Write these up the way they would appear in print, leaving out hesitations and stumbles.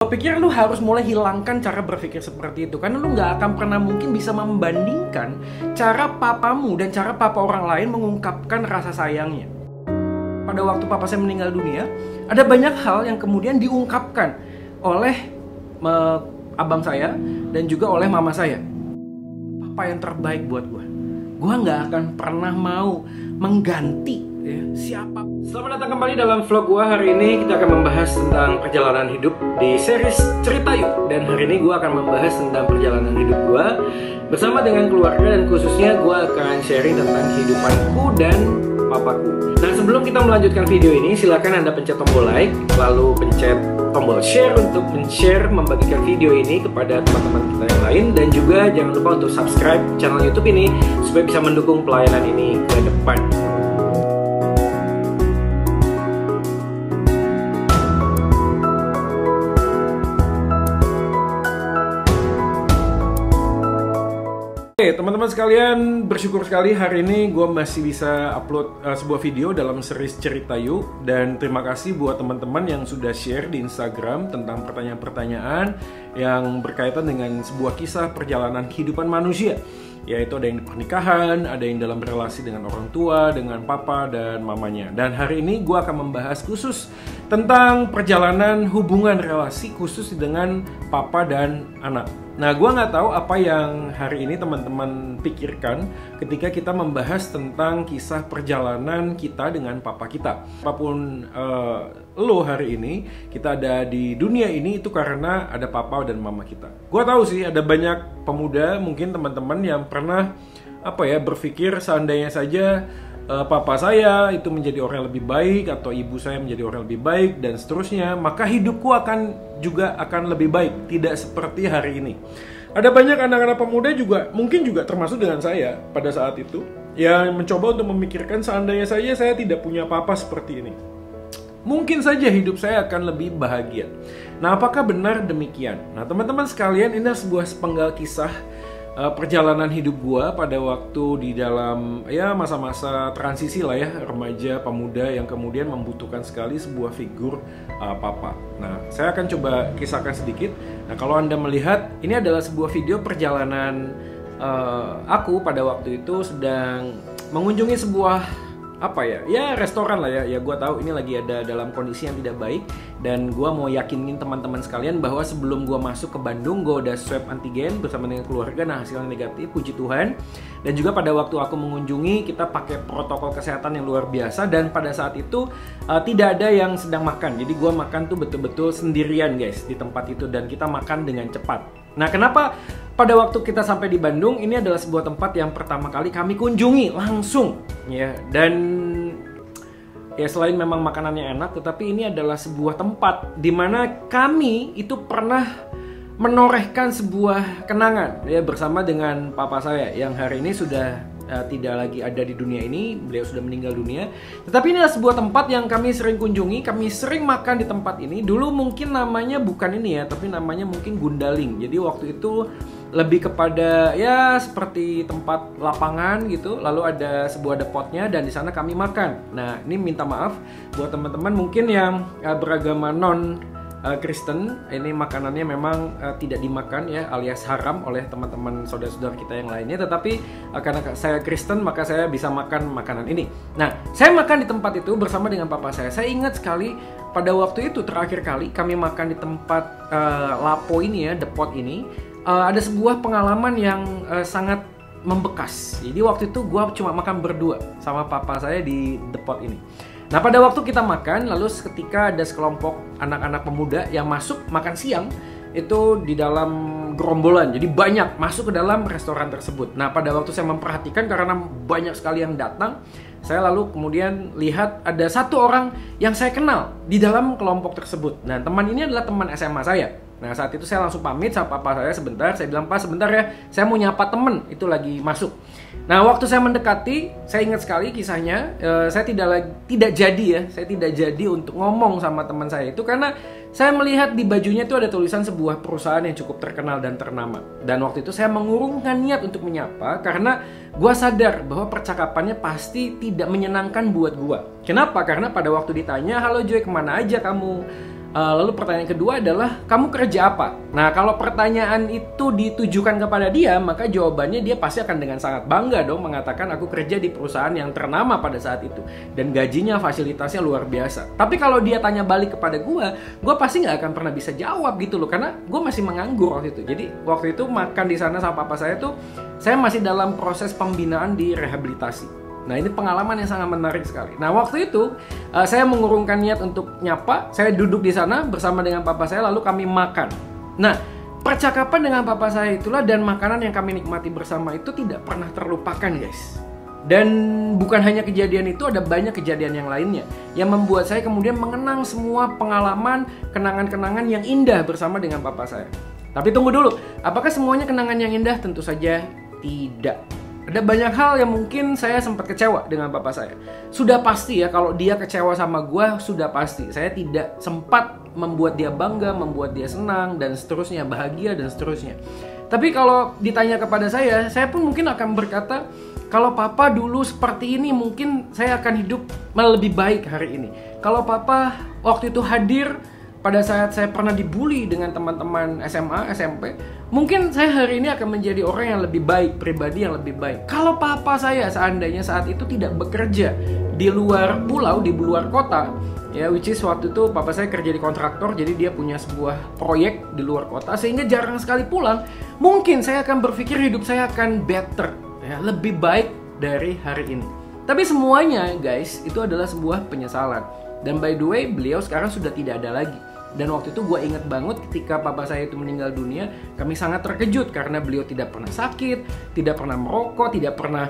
Gue pikir lu harus mulai hilangkan cara berpikir seperti itu, karena lu nggak akan pernah mungkin bisa membandingkan cara papamu dan cara papa orang lain mengungkapkan rasa sayangnya. Pada waktu papa saya meninggal dunia, ada banyak hal yang kemudian diungkapkan oleh abang saya dan juga oleh mama saya. Papa yang terbaik buat gue. Gue nggak akan pernah mau mengganti ya, siapa. Selamat datang kembali dalam vlog gue. Hari ini kita akan membahas tentang perjalanan hidup di series Cerita Yuk. Dan hari ini gue akan membahas tentang perjalanan hidup gue bersama dengan keluarga, dan khususnya gue akan sharing tentang kehidupanku dan papaku. Nah, sebelum kita melanjutkan video ini, silakan Anda pencet tombol like, lalu pencet tombol share untuk men-share, membagikan video ini kepada teman-teman kita yang lain, dan juga jangan lupa untuk subscribe channel YouTube ini supaya bisa mendukung pelayanan ini ke depan. Oke, teman-teman sekalian, bersyukur sekali hari ini gue masih bisa upload sebuah video dalam series Cerita Yuk. Dan terima kasih buat teman-teman yang sudah share di Instagram tentang pertanyaan-pertanyaan yang berkaitan dengan sebuah kisah perjalanan kehidupan manusia. Yaitu ada yang di pernikahan, ada yang dalam relasi dengan orang tua, dengan papa dan mamanya. Dan hari ini gue akan membahas khusus tentang perjalanan hubungan relasi khusus dengan papa dan anak. Nah, gue nggak tahu apa yang hari ini teman-teman pikirkan ketika kita membahas tentang kisah perjalanan kita dengan papa kita. Apapun lo hari ini, kita ada di dunia ini itu karena ada papa dan mama kita. Gue tahu sih ada banyak pemuda, mungkin teman-teman yang pernah berpikir seandainya saja papa saya itu menjadi orang yang lebih baik atau ibu saya menjadi orang yang lebih baik dan seterusnya, maka hidupku akan lebih baik, tidak seperti hari ini. Ada banyak anak-anak pemuda juga, mungkin juga termasuk dengan saya pada saat itu, yang mencoba untuk memikirkan seandainya saja saya tidak punya papa seperti ini, mungkin saja hidup saya akan lebih bahagia. Nah, apakah benar demikian? Nah, teman-teman sekalian, ini sebuah sepenggal kisah perjalanan hidup gua pada waktu di dalam masa-masa transisi lah ya, remaja pemuda yang kemudian membutuhkan sekali sebuah figur papa. Nah, saya akan coba kisahkan sedikit. Nah, kalau Anda melihat, ini adalah sebuah video perjalanan aku pada waktu itu sedang mengunjungi sebuah restoran lah ya. Ya, gue tahu ini lagi ada dalam kondisi yang tidak baik, dan gue mau yakinin teman-teman sekalian bahwa sebelum gue masuk ke Bandung, gue udah swab antigen bersama dengan keluarga. Nah, hasilnya negatif, puji Tuhan. Dan juga pada waktu aku mengunjungi, kita pakai protokol kesehatan yang luar biasa, dan pada saat itu tidak ada yang sedang makan. Jadi gue makan tuh betul-betul sendirian guys di tempat itu, dan kita makan dengan cepat. Nah, kenapa pada waktu kita sampai di Bandung, ini adalah sebuah tempat yang pertama kali kami kunjungi langsung ya. Dan ya, selain memang makanannya enak, tetapi ini adalah sebuah tempat di mana kami itu pernah menorehkan sebuah kenangan ya bersama dengan papa saya yang hari ini sudah tidak lagi ada di dunia ini, beliau sudah meninggal dunia. Tetapi ini adalah sebuah tempat yang kami sering kunjungi, kami sering makan di tempat ini. Dulu mungkin namanya bukan ini ya, tapi namanya mungkin Gundaling. Jadi waktu itu lebih kepada ya seperti tempat lapangan gitu, lalu ada sebuah depotnya dan di sana kami makan. Nah, ini minta maaf buat teman-teman mungkin yang beragama non Kristen, ini makanannya memang tidak dimakan ya, alias haram oleh teman-teman saudara-saudara kita yang lainnya. Tetapi karena saya Kristen, maka saya bisa makan makanan ini. Nah, saya makan di tempat itu bersama dengan papa saya. Saya ingat sekali pada waktu itu terakhir kali kami makan di tempat Lapo ini ya, depot ini, ada sebuah pengalaman yang sangat membekas. Jadi waktu itu gue cuma makan berdua sama papa saya di depot ini. Nah, pada waktu kita makan, lalu ketika ada sekelompok anak-anak pemuda yang masuk makan siang itu di dalam gerombolan, jadi banyak masuk ke dalam restoran tersebut. Nah, pada waktu saya memperhatikan karena banyak sekali yang datang, saya lalu kemudian lihat ada satu orang yang saya kenal di dalam kelompok tersebut. Nah, teman ini adalah teman SMA saya. Nah, saat itu saya langsung pamit sama papa saya sebentar. Saya bilang, "Pak, sebentar ya, saya mau nyapa temen, itu lagi masuk." Nah, waktu saya mendekati, saya ingat sekali kisahnya. Saya tidak jadi untuk ngomong sama teman saya itu karena saya melihat di bajunya itu ada tulisan sebuah perusahaan yang cukup terkenal dan ternama. Dan waktu itu saya mengurungkan niat untuk menyapa karena gue sadar bahwa percakapannya pasti tidak menyenangkan buat gue. Kenapa? Karena pada waktu ditanya, "Halo Joy, kemana aja kamu? Lalu pertanyaan kedua adalah, kamu kerja apa? Nah, kalau pertanyaan itu ditujukan kepada dia, maka jawabannya dia pasti akan dengan sangat bangga dong mengatakan, aku kerja di perusahaan yang ternama pada saat itu. Dan gajinya, fasilitasnya luar biasa. Tapi kalau dia tanya balik kepada gue pasti nggak akan pernah bisa jawab gitu loh. Karena gue masih menganggur waktu itu. Jadi waktu itu makan di sana sama papa saya tuh, saya masih dalam proses pembinaan di rehabilitasi. Nah, ini pengalaman yang sangat menarik sekali. Nah, waktu itu saya mengurungkan niat untuk nyapa. Saya duduk di sana bersama dengan papa saya, lalu kami makan. Nah, percakapan dengan papa saya itulah dan makanan yang kami nikmati bersama itu tidak pernah terlupakan, guys. Dan bukan hanya kejadian itu, ada banyak kejadian yang lainnya yang membuat saya kemudian mengenang semua pengalaman, kenangan-kenangan yang indah bersama dengan papa saya. Tapi tunggu dulu, apakah semuanya kenangan yang indah? Tentu saja tidak. Ada banyak hal yang mungkin saya sempat kecewa dengan papa saya. Sudah pasti ya, kalau dia kecewa sama gue, sudah pasti. Saya tidak sempat membuat dia bangga, membuat dia senang, dan seterusnya, bahagia, dan seterusnya. Tapi kalau ditanya kepada saya pun mungkin akan berkata, kalau papa dulu seperti ini, mungkin saya akan hidup lebih baik hari ini. Kalau papa waktu itu hadir pada saat saya pernah dibully dengan teman-teman SMA, SMP, mungkin saya hari ini akan menjadi orang yang lebih baik, pribadi yang lebih baik. Kalau papa saya seandainya saat itu tidak bekerja di luar pulau, di luar kota, ya, which is waktu itu papa saya kerja di kontraktor, jadi dia punya sebuah proyek di luar kota, sehingga jarang sekali pulang, mungkin saya akan berpikir hidup saya akan better, ya, lebih baik dari hari ini. Tapi semuanya, guys, itu adalah sebuah penyesalan. Dan by the way, beliau sekarang sudah tidak ada lagi. Dan waktu itu gue inget banget ketika papa saya itu meninggal dunia, kami sangat terkejut karena beliau tidak pernah sakit, tidak pernah merokok, tidak pernah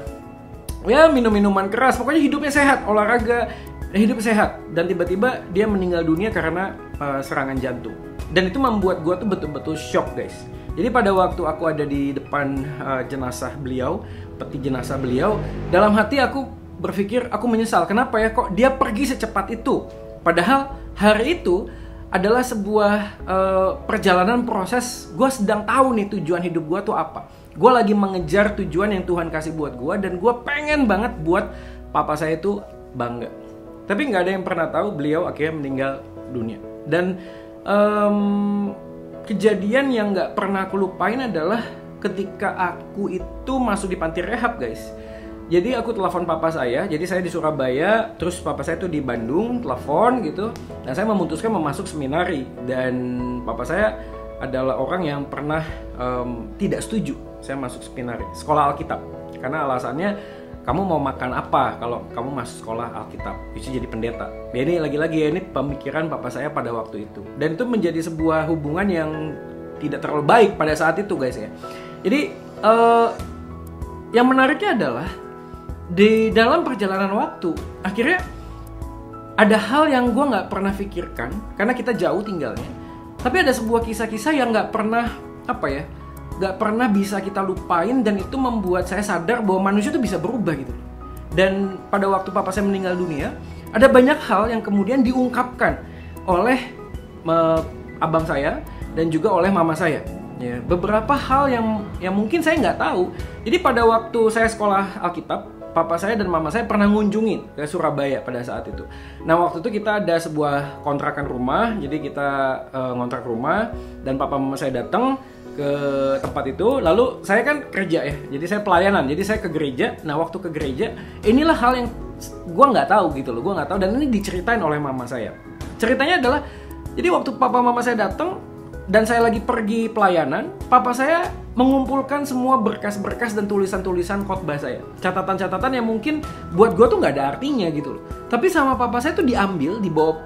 minum minuman keras, pokoknya hidupnya sehat, olahraga, hidup sehat. Dan tiba-tiba dia meninggal dunia karena serangan jantung. Dan itu membuat gue tuh betul-betul shock, guys. Jadi pada waktu aku ada di depan jenazah beliau, peti jenazah beliau, dalam hati aku berpikir, aku menyesal. Kenapa ya kok dia pergi secepat itu? Padahal hari itu adalah sebuah perjalanan proses. Gue sedang tahu nih tujuan hidup gue tuh apa. Gue lagi mengejar tujuan yang Tuhan kasih buat gue, dan gue pengen banget buat papa saya itu bangga. Tapi nggak ada yang pernah tahu beliau akhirnya meninggal dunia. Dan kejadian yang nggak pernah aku lupain adalah ketika aku itu masuk di panti rehab, guys. Jadi aku telepon papa saya, jadi saya di Surabaya, terus papa saya tuh di Bandung, telepon gitu. Nah, saya memutuskan memasuk seminari, dan papa saya adalah orang yang pernah tidak setuju saya masuk seminari, sekolah Alkitab. Karena alasannya, kamu mau makan apa kalau kamu masuk sekolah Alkitab, bisa jadi pendeta. Ya, ini lagi-lagi ya, ini pemikiran papa saya pada waktu itu. Dan itu menjadi sebuah hubungan yang tidak terlalu baik pada saat itu, guys ya. Jadi yang menariknya adalah di dalam perjalanan waktu, akhirnya ada hal yang gue nggak pernah pikirkan karena kita jauh tinggalnya. Tapi ada sebuah kisah-kisah yang nggak pernah nggak pernah bisa kita lupain, dan itu membuat saya sadar bahwa manusia itu bisa berubah gitu. Dan pada waktu papa saya meninggal dunia, ada banyak hal yang kemudian diungkapkan oleh abang saya dan juga oleh mama saya. Ya, beberapa hal yang mungkin saya nggak tahu. Jadi pada waktu saya sekolah Alkitab, papa saya dan mama saya pernah ngunjungin ke Surabaya pada saat itu. Nah, waktu itu kita ada sebuah kontrakan rumah, jadi kita ngontrak rumah, dan papa mama saya datang ke tempat itu. Lalu saya kan kerja ya, jadi saya pelayanan, jadi saya ke gereja. Nah, waktu ke gereja, inilah hal yang gue nggak tahu gitu loh, gue nggak tahu, dan ini diceritain oleh mama saya. Ceritanya adalah, jadi waktu papa mama saya datang dan saya lagi pergi pelayanan, papa saya mengumpulkan semua berkas-berkas dan tulisan-tulisan khotbah saya, catatan-catatan yang mungkin buat gue tuh nggak ada artinya gitu loh. Tapi sama papa saya tuh diambil,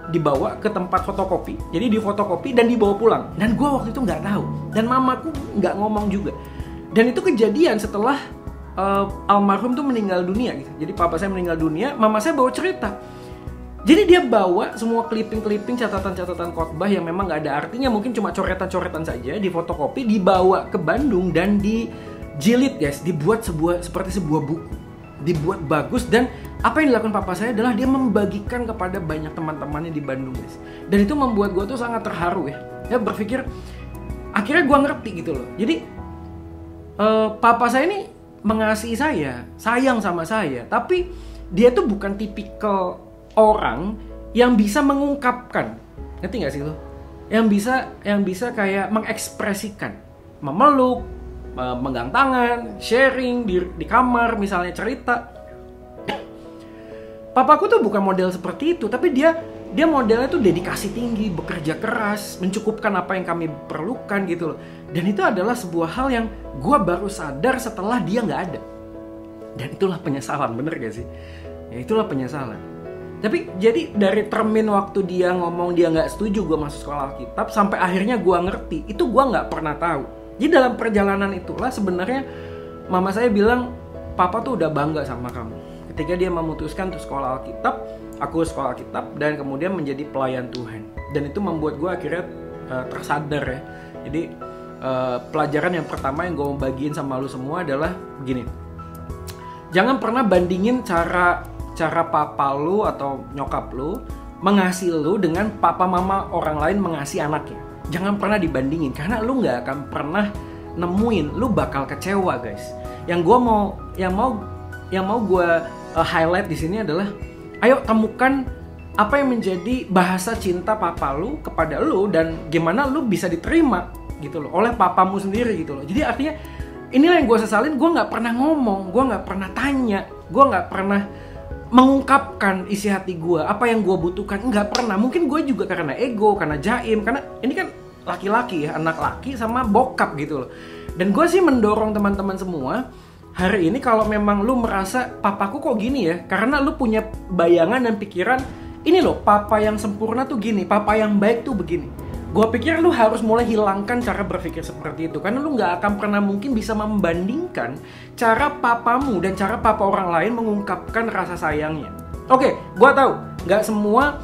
dibawa ke tempat fotokopi, jadi difotokopi dan dibawa pulang. Dan gue waktu itu nggak tahu, dan mamaku nggak ngomong juga. Dan itu kejadian setelah almarhum tuh meninggal dunia gitu. Jadi papa saya meninggal dunia, mama saya bawa cerita. Jadi dia bawa semua clipping-clipping, catatan-catatan khotbah yang memang nggak ada artinya, mungkin cuma coretan-coretan saja, difotokopi, dibawa ke Bandung dan dijilid, guys, dibuat seperti sebuah buku, dibuat bagus. Dan apa yang dilakukan papa saya adalah dia membagikan kepada banyak teman-temannya di Bandung, guys. Dan itu membuat gue tuh sangat terharu ya. Dia berpikir, akhirnya gue ngerti gitu loh. Jadi papa saya ini mengasihi saya, sayang sama saya, tapi dia tuh bukan tipikal orang yang bisa mengungkapkan, ngerti gak sih lo? yang bisa kayak mengekspresikan, memeluk, memegang tangan, sharing di kamar misalnya, cerita. Papaku tuh bukan model seperti itu, tapi dia modelnya tuh dedikasi tinggi, bekerja keras, mencukupkan apa yang kami perlukan gitu loh. Dan itu adalah sebuah hal yang gue baru sadar setelah dia nggak ada. Dan itulah penyesalan, bener gak sih? Ya itulah penyesalan. Tapi jadi dari termin waktu dia ngomong dia nggak setuju gue masuk sekolah Alkitab, sampai akhirnya gue ngerti, itu gue nggak pernah tahu. Jadi dalam perjalanan itulah sebenarnya mama saya bilang, papa tuh udah bangga sama kamu. Ketika dia memutuskan untuk sekolah Alkitab, aku sekolah Alkitab dan kemudian menjadi pelayan Tuhan. Dan itu membuat gue akhirnya tersadar ya. Jadi pelajaran yang pertama yang gue mau bagiin sama lu semua adalah begini. Jangan pernah bandingin cara papa lu atau nyokap lu mengasihi lu dengan papa mama orang lain mengasihi anaknya. Jangan pernah dibandingin karena lu nggak akan pernah nemuin, lu bakal kecewa guys. Yang mau gue highlight di sini adalah, ayo temukan apa yang menjadi bahasa cinta papa lu kepada lu dan gimana lu bisa diterima gitu loh oleh papamu sendiri gitu loh. Jadi artinya inilah yang gue sesalin, gue nggak pernah ngomong, gue nggak pernah tanya, gue nggak pernah mengungkapkan isi hati gue, apa yang gue butuhkan, nggak pernah. Mungkin gue juga karena ego, karena jaim, karena ini kan laki-laki ya, anak laki sama bokap gitu loh. Dan gue sih mendorong teman-teman semua hari ini kalau memang lu merasa papaku kok gini ya, karena lu punya bayangan dan pikiran, ini loh papa yang sempurna tuh gini, papa yang baik tuh begini. Gue pikir lu harus mulai hilangkan cara berpikir seperti itu, karena lu gak akan pernah mungkin bisa membandingkan cara papamu dan cara papa orang lain mengungkapkan rasa sayangnya. Oke, gue tahu gak semua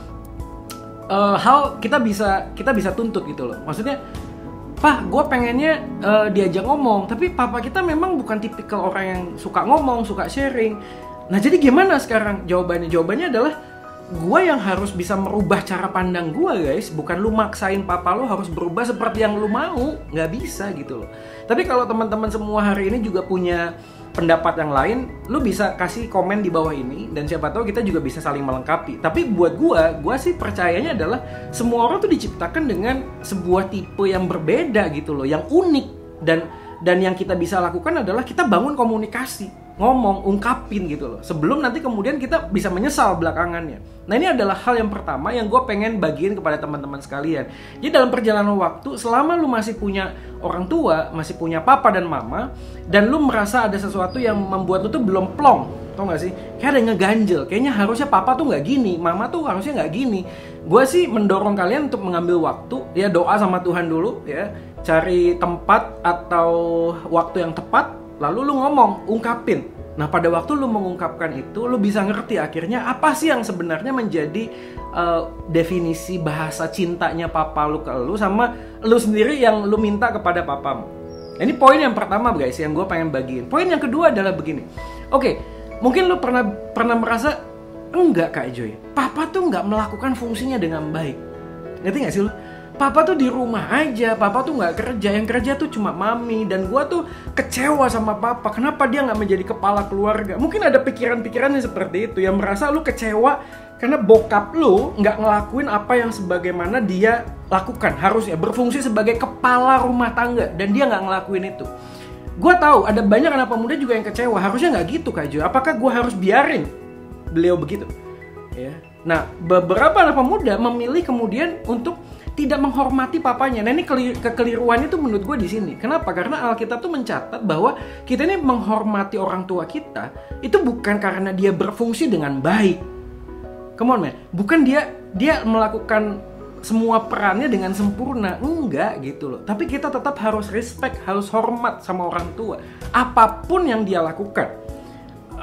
hal kita bisa tuntut gitu loh. Maksudnya, Pak, gue pengennya diajak ngomong, tapi papa kita memang bukan tipikal orang yang suka ngomong, suka sharing. Nah jadi gimana sekarang jawabannya? Jawabannya adalah gue yang harus bisa merubah cara pandang gue guys. Bukan lu maksain papa lu harus berubah seperti yang lu mau. Nggak bisa gitu loh. Tapi kalau teman-teman semua hari ini juga punya pendapat yang lain, lu bisa kasih komen di bawah ini. Dan siapa tahu kita juga bisa saling melengkapi. Tapi buat gue sih percayanya adalah semua orang tuh diciptakan dengan sebuah tipe yang berbeda gitu loh, yang unik. Dan yang kita bisa lakukan adalah kita bangun komunikasi, ngomong, ungkapin gitu loh, sebelum nanti kemudian kita bisa menyesal belakangannya. Nah ini adalah hal yang pertama yang gue pengen bagiin kepada teman-teman sekalian. Jadi dalam perjalanan waktu, selama lu masih punya orang tua, masih punya papa dan mama, dan lu merasa ada sesuatu yang membuat lu tuh belum plong, tau gak sih? Kayak ada yang ngeganjel, kayaknya harusnya papa tuh gak gini, mama tuh harusnya gak gini. Gue sih mendorong kalian untuk mengambil waktu, ya doa sama Tuhan dulu ya, cari tempat atau waktu yang tepat, lalu lu ngomong, ungkapin. Nah pada waktu lu mengungkapkan itu, lu bisa ngerti akhirnya apa sih yang sebenarnya menjadi definisi bahasa cintanya papa lu ke lu, sama lu sendiri yang lu minta kepada papamu. Nah, ini poin yang pertama guys, yang gue pengen bagiin. Poin yang kedua adalah begini. Oke, mungkin lu pernah merasa, enggak Kak Joy, papa tuh nggak melakukan fungsinya dengan baik. Ngerti gak sih lu? Papa tuh di rumah aja, papa tuh nggak kerja, yang kerja tuh cuma mami. Dan gue tuh kecewa sama papa, kenapa dia nggak menjadi kepala keluarga. Mungkin ada pikiran-pikiran yang seperti itu, yang merasa lu kecewa karena bokap lu nggak ngelakuin apa yang sebagaimana dia lakukan, harusnya berfungsi sebagai kepala rumah tangga, dan dia nggak ngelakuin itu. Gue tahu ada banyak anak pemuda juga yang kecewa, harusnya nggak gitu Kak Jo. Apakah gue harus biarin beliau begitu? Ya. Nah, beberapa anak pemuda memilih kemudian untuk tidak menghormati papanya. Nah ini kekeliruannya tuh menurut gue di sini. Kenapa? Karena Alkitab tuh mencatat bahwa kita ini menghormati orang tua kita itu bukan karena dia berfungsi dengan baik. Come on man, bukan dia melakukan semua perannya dengan sempurna, enggak gitu loh. Tapi kita tetap harus respect, harus hormat sama orang tua. Apapun yang dia lakukan,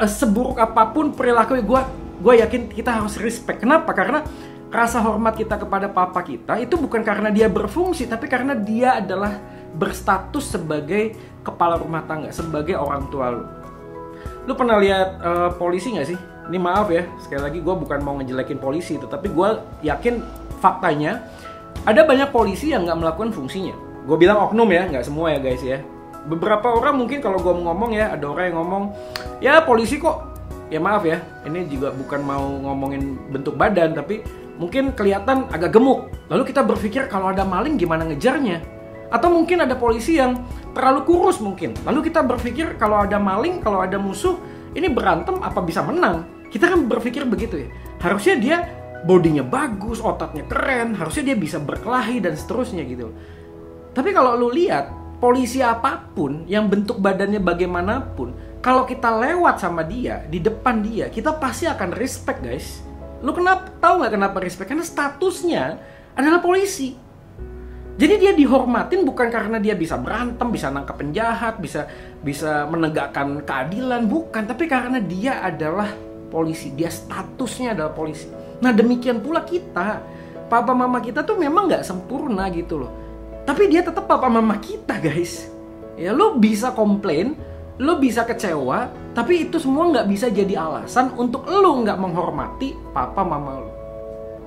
seburuk apapun perilaku, gue yakin kita harus respect. Kenapa? Karena rasa hormat kita kepada papa kita itu bukan karena dia berfungsi, tapi karena dia adalah berstatus sebagai kepala rumah tangga, sebagai orang tua lu. Lu pernah lihat polisi gak sih? Ini maaf ya, sekali lagi gue bukan mau ngejelekin polisi, tetapi gue yakin faktanya ada banyak polisi yang gak melakukan fungsinya. Gue bilang oknum ya, gak semua ya guys ya. Beberapa orang mungkin kalau gue ngomong ya, ada orang yang ngomong, ya polisi kok, ya maaf ya, ini juga bukan mau ngomongin bentuk badan, tapi mungkin kelihatan agak gemuk. Lalu kita berpikir kalau ada maling gimana ngejarnya? Atau mungkin ada polisi yang terlalu kurus mungkin. Lalu kita berpikir kalau ada maling, kalau ada musuh, ini berantem apa bisa menang? Kita kan berpikir begitu ya. Harusnya dia bodinya bagus, ototnya keren, harusnya dia bisa berkelahi dan seterusnya gitu. Tapi kalau lu lihat, polisi apapun yang bentuk badannya bagaimanapun, kalau kita lewat sama dia, di depan dia, kita pasti akan respect, guys. Lu tahu nggak kenapa respect? Karena statusnya adalah polisi. Jadi dia dihormatin bukan karena dia bisa berantem, bisa nangkap penjahat, bisa menegakkan keadilan, bukan. Tapi karena dia adalah polisi, dia statusnya adalah polisi. Nah demikian pula kita, papa mama kita tuh memang nggak sempurna gitu loh. Tapi dia tetap papa mama kita, guys. Ya lo bisa komplain, lo bisa kecewa, tapi itu semua nggak bisa jadi alasan untuk lo nggak menghormati papa mama lo.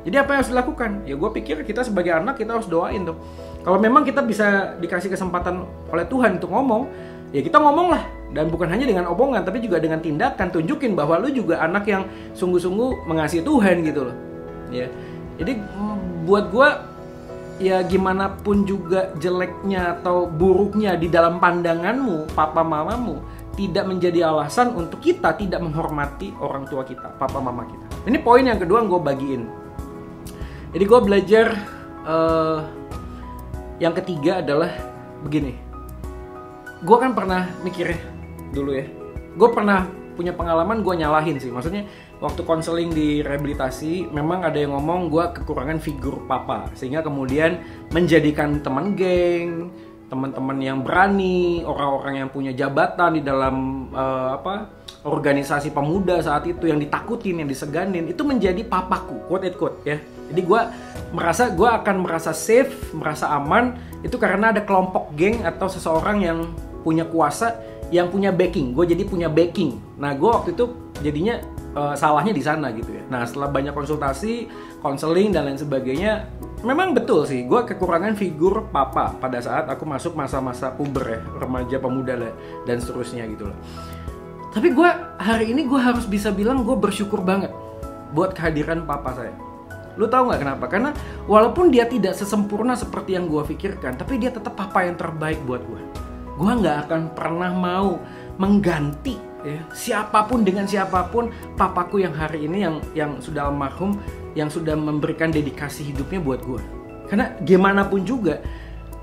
Jadi apa yang harus dilakukan? Ya gue pikir kita sebagai anak kita harus doain tuh. Kalau memang kita bisa dikasih kesempatan oleh Tuhan untuk ngomong, ya kita ngomong lah. Dan bukan hanya dengan omongan, tapi juga dengan tindakan. Tunjukin bahwa lu juga anak yang sungguh-sungguh mengasihi Tuhan gitu loh. Ya. Jadi buat gue, ya gimana pun juga jeleknya atau buruknya di dalam pandanganmu, papa mamamu, tidak menjadi alasan untuk kita tidak menghormati orang tua kita, papa mama kita. Ini poin yang kedua yang gue bagiin. Jadi gue belajar yang ketiga adalah begini. Gue kan pernah mikir dulu ya. Gue pernah punya pengalaman gue nyalahin sih. Maksudnya waktu konseling di rehabilitasi memang ada yang ngomong gue kekurangan figur papa. Sehingga kemudian menjadikan teman geng, teman-teman yang berani, orang-orang yang punya jabatan di dalam organisasi pemuda saat itu yang ditakutin, yang diseganin, itu menjadi papaku, quote and quote ya. Jadi gue akan merasa safe, merasa aman itu karena ada kelompok geng atau seseorang yang punya kuasa, yang punya backing. Gue jadi punya backing. Nah gue waktu itu jadinya salahnya di sana gitu ya. Nah setelah banyak konsultasi, konseling dan lain sebagainya, memang betul sih gue kekurangan figur papa pada saat aku masuk masa-masa puber ya, remaja pemuda lah dan seterusnya gitu loh. Tapi gue hari ini gue harus bisa bilang gue bersyukur banget buat kehadiran papa saya. Lu tahu nggak kenapa? Karena walaupun dia tidak sesempurna seperti yang gue pikirkan, tapi dia tetap papa yang terbaik buat gue. Gue nggak akan pernah mau mengganti ya, siapapun dengan siapapun papaku yang hari ini yang sudah almarhum, yang sudah memberikan dedikasi hidupnya buat gue. Karena gimana pun juga,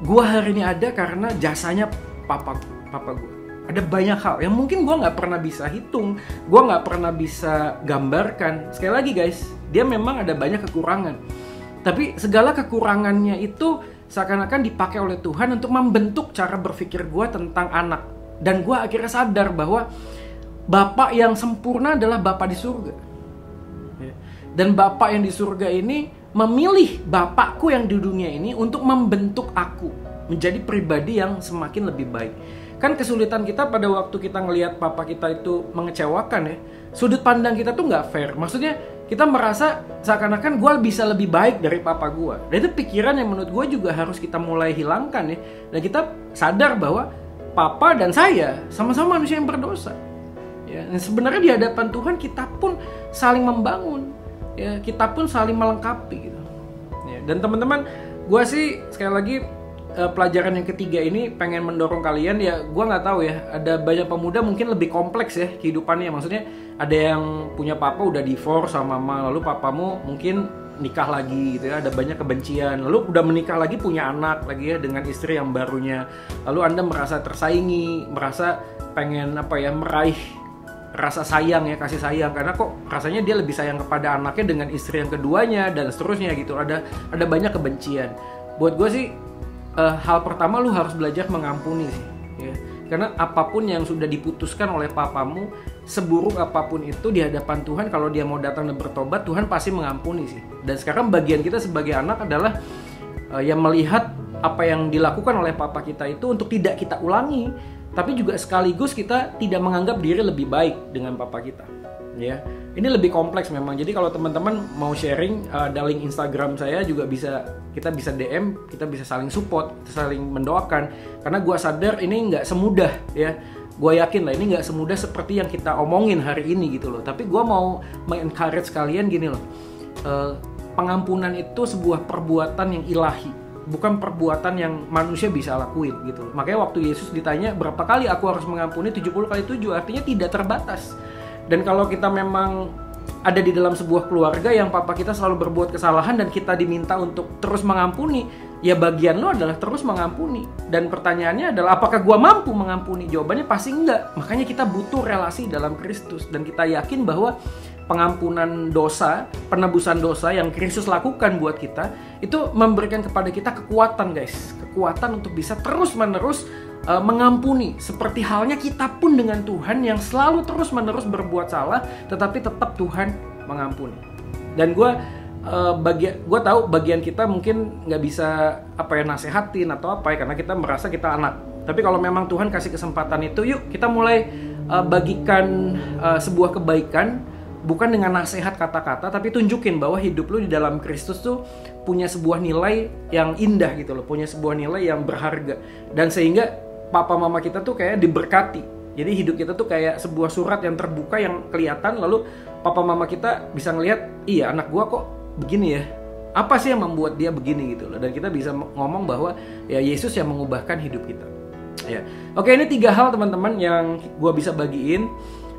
gue hari ini ada karena jasanya papa gue. Ada banyak hal yang mungkin gue nggak pernah bisa hitung, gue nggak pernah bisa gambarkan. Sekali lagi guys, dia memang ada banyak kekurangan. Tapi segala kekurangannya itu seakan-akan dipakai oleh Tuhan untuk membentuk cara berpikir gue tentang anak. Dan gue akhirnya sadar bahwa Bapak yang sempurna adalah Bapak di surga. Dan Bapak yang di surga ini memilih Bapakku yang di dunia ini untuk membentuk aku menjadi pribadi yang semakin lebih baik. Kan kesulitan kita pada waktu kita ngelihat papa kita itu mengecewakan ya. Sudut pandang kita tuh nggak fair. Maksudnya kita merasa seakan-akan gue bisa lebih baik dari papa gue. Dan itu pikiran yang menurut gue juga harus kita mulai hilangkan ya. Dan kita sadar bahwa papa dan saya sama-sama manusia yang berdosa. Ya, dan sebenarnya di hadapan Tuhan kita pun saling membangun. Ya, kita pun saling melengkapi gitu. Ya, dan teman-teman, gue sih sekali lagi pelajaran yang ketiga ini pengen mendorong kalian ya, gue nggak tahu ya, ada banyak pemuda mungkin lebih kompleks ya kehidupannya. Maksudnya ada yang punya papa udah divorce sama mama, lalu papamu mungkin nikah lagi gitu ya, ada banyak kebencian, lalu udah menikah lagi punya anak lagi ya dengan istri yang barunya, lalu Anda merasa tersaingi, merasa pengen meraih rasa sayang ya, kasih sayang, karena kok rasanya dia lebih sayang kepada anaknya dengan istri yang keduanya dan seterusnya gitu. Ada banyak kebencian. Buat gue sih hal pertama lu harus belajar mengampuni sih ya. Karena apapun yang sudah diputuskan oleh papamu, seburuk apapun itu di hadapan Tuhan, kalau dia mau datang dan bertobat, Tuhan pasti mengampuni sih. Dan sekarang bagian kita sebagai anak adalah yang melihat apa yang dilakukan oleh papa kita itu untuk tidak kita ulangi, tapi juga sekaligus kita tidak menganggap diri lebih baik dengan papa kita ya. Ini lebih kompleks memang. Jadi kalau teman-teman mau sharing, ada link Instagram saya juga kita bisa DM, kita bisa saling support, kita saling mendoakan. Karena gue sadar ini nggak semudah ya. Gue yakin lah ini nggak semudah seperti yang kita omongin hari ini gitu loh. Tapi gue mau mengencourage kalian gini loh. pengampunan itu sebuah perbuatan yang ilahi, bukan perbuatan yang manusia bisa lakuin gitu. Makanya waktu Yesus ditanya berapa kali aku harus mengampuni, 70 kali 7, artinya tidak terbatas. Dan kalau kita memang ada di dalam sebuah keluarga yang papa kita selalu berbuat kesalahan dan kita diminta untuk terus mengampuni, ya bagian lo adalah terus mengampuni. Dan pertanyaannya adalah apakah gua mampu mengampuni? Jawabannya pasti enggak. Makanya kita butuh relasi dalam Kristus, dan kita yakin bahwa pengampunan dosa, penebusan dosa yang Kristus lakukan buat kita itu memberikan kepada kita kekuatan, guys. Kekuatan untuk bisa terus-menerus mengampuni. Seperti halnya kita pun dengan Tuhan yang selalu terus-menerus berbuat salah, tetapi tetap Tuhan mengampuni. Dan gue tahu bagian kita mungkin nggak bisa nasehatin atau karena kita merasa kita anak. Tapi kalau memang Tuhan kasih kesempatan itu, yuk kita mulai bagikan sebuah kebaikan, bukan dengan nasihat kata-kata, tapi tunjukin bahwa hidup lu di dalam Kristus tuh punya sebuah nilai yang indah gitu loh, punya sebuah nilai yang berharga. Dan sehingga papa mama kita tuh kayak diberkati. Jadi hidup kita tuh kayak sebuah surat yang terbuka yang kelihatan, lalu papa mama kita bisa ngelihat, iya anak gua kok begini ya. Apa sih yang membuat dia begini gitu loh. Dan kita bisa ngomong bahwa ya Yesus yang mengubahkan hidup kita. Ya. Oke, ini 3 hal teman-teman yang gua bisa bagiin.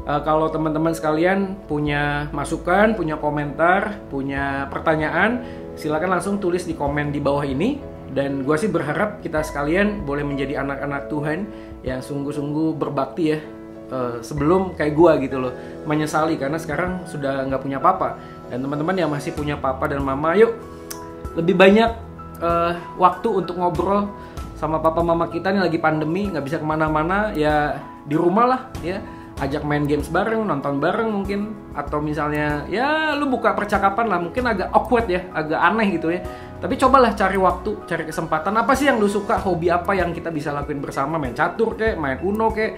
Kalau teman-teman sekalian punya masukan, punya komentar, punya pertanyaan, silakan langsung tulis di komen di bawah ini. Dan gue sih berharap kita sekalian boleh menjadi anak-anak Tuhan yang sungguh-sungguh berbakti ya, sebelum kayak gue gitu loh, menyesali karena sekarang sudah nggak punya papa. Dan teman-teman yang masih punya papa dan mama, yuk lebih banyak waktu untuk ngobrol sama papa mama kita nih. Lagi pandemi nggak bisa kemana-mana, ya di rumah lah ya. Ajak main games bareng, nonton bareng mungkin, atau misalnya ya lu buka percakapan lah, mungkin agak awkward ya, agak aneh gitu ya. Tapi cobalah cari waktu, cari kesempatan. Apa sih yang lu suka, hobi apa yang kita bisa lakuin bersama? Main catur kek, main uno kek,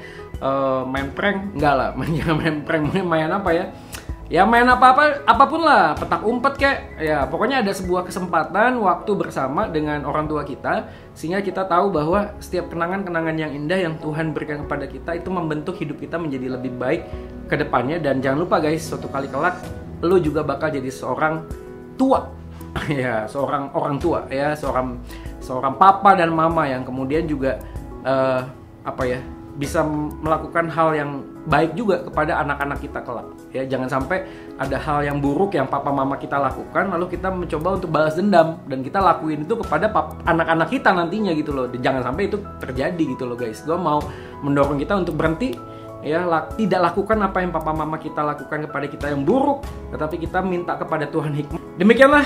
main prank? Enggak lah, jangan main prank, main apa ya? Ya main apapun lah, petak umpet kek. Ya pokoknya ada sebuah kesempatan waktu bersama dengan orang tua kita, sehingga kita tahu bahwa setiap kenangan-kenangan yang indah yang Tuhan berikan kepada kita itu membentuk hidup kita menjadi lebih baik ke depannya. Dan jangan lupa guys, suatu kali kelak lu juga bakal jadi seorang tua. Ya, seorang orang tua ya, seorang papa dan mama yang kemudian juga bisa melakukan hal yang baik juga kepada anak-anak kita kelak. Ya, jangan sampai ada hal yang buruk yang papa mama kita lakukan lalu kita mencoba untuk balas dendam dan kita lakuin itu kepada anak-anak kita nantinya gitu loh. Jangan sampai itu terjadi gitu loh guys. Gue mau mendorong kita untuk berhenti ya, tidak lakukan apa yang papa mama kita lakukan kepada kita yang buruk, tetapi kita minta kepada Tuhan hikmah. Demikianlah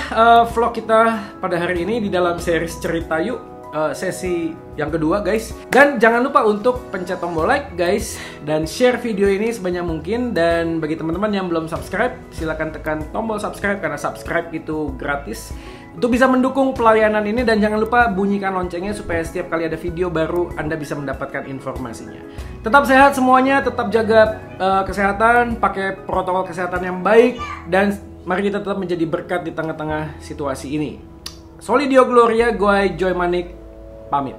vlog kita pada hari ini di dalam series Cerita Yuk, sesi yang kedua guys. Dan jangan lupa untuk pencet tombol like guys, dan share video ini sebanyak mungkin. Dan bagi teman-teman yang belum subscribe, silakan tekan tombol subscribe karena subscribe itu gratis untuk bisa mendukung pelayanan ini. Dan jangan lupa bunyikan loncengnya supaya setiap kali ada video baru Anda bisa mendapatkan informasinya. Tetap sehat semuanya, tetap jaga kesehatan, pakai protokol kesehatan yang baik, dan mari kita tetap menjadi berkat di tengah-tengah situasi ini. Soli Deo Gloria, gue Joy Manik, pamit.